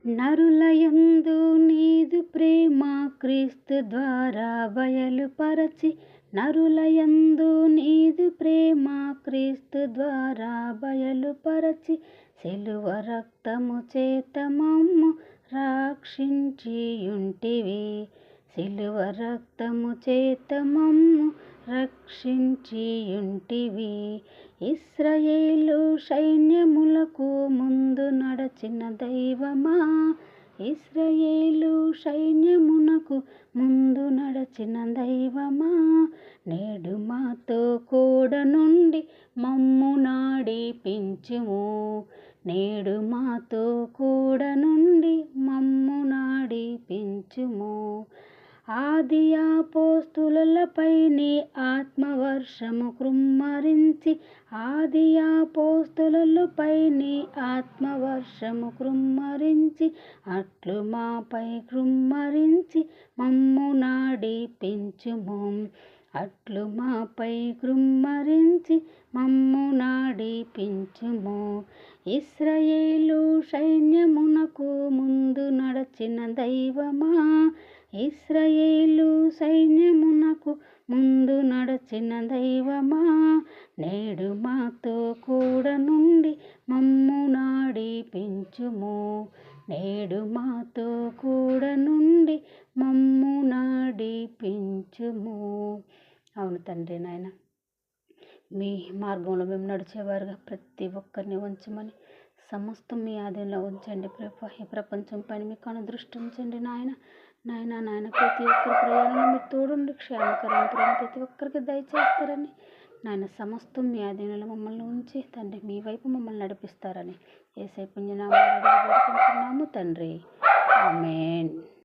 నరులయందు నీదు ప్రేమ క్రీస్తు ద్వారా బయలుపరచి, నరులయందు నీదు ప్రేమ క్రీస్తు ద్వారా బయలుపరచి, సిలువ రక్తము చేత మమ్ము రక్షించియుంటివి, సిలువ రక్తము చేత మమ్ము రక్షించియుంటివి. ఇశ్రాయేలు సైన్యములకు ముందు నడచిన దైవమా, ఇశ్రాయేలు సైన్యమునకు ముందు నడచిన దైవమా, నేడు మాతో కూడా నుండి మమ్ము నడిపించుము, నేడు మాతో కూడా నుండి మమ్ము నడిపించుము. ఆది అపోస్తలులపై నీ ఆత్మవర్షము కృమ్మరించి, ఆది అపోస్తలులపై నీ ఆత్మవర్షము కృమ్మరించి, అట్లు మాపై కృమ్మరించి మమ్ము నడిపించుము, అట్లు మాపై కృమ్మరించి మమ్ము నడిపించుము. ఇశ్రాయేలు సైన్యమునకు ముందు నడచిన దైవమా, ఇశ్రాయేలు సైన్యమునకు ముందు నడచిన దైవమా, నేడు మాతో కూడా నుండి మమ్ము నడిపించుము, నేడు మాతో కూడా నుండి మమ్ము నడిపించుము. అవును తండ్రి నాయన, మీ మార్గంలో మేము నడిచేవారుగా ప్రతి ఒక్కరిని ఉంచమని, సమస్తం మీ ఆధీనంలో ఉంచండి ప్రభా. ఈ ప్రపంచం పైన మీ కను దృష్టి ఉంచండి నాయన. నాయన ప్రతి ఒక్కరి ప్రయాణంలో మీరు తోడుండి క్షేమకరమైన ప్రేమ ప్రతి ఒక్కరికి దయచేస్తారని, నాయన సమస్తం మీ ఆధీనంలో మమ్మల్ని ఉంచి తండ్రి మీ వైపు మమ్మల్ని నడిపిస్తారని యేసయ్య పుణ్యనామములో అడిగి వేడుకుంటున్నాము తండ్రి. ఆమేన్.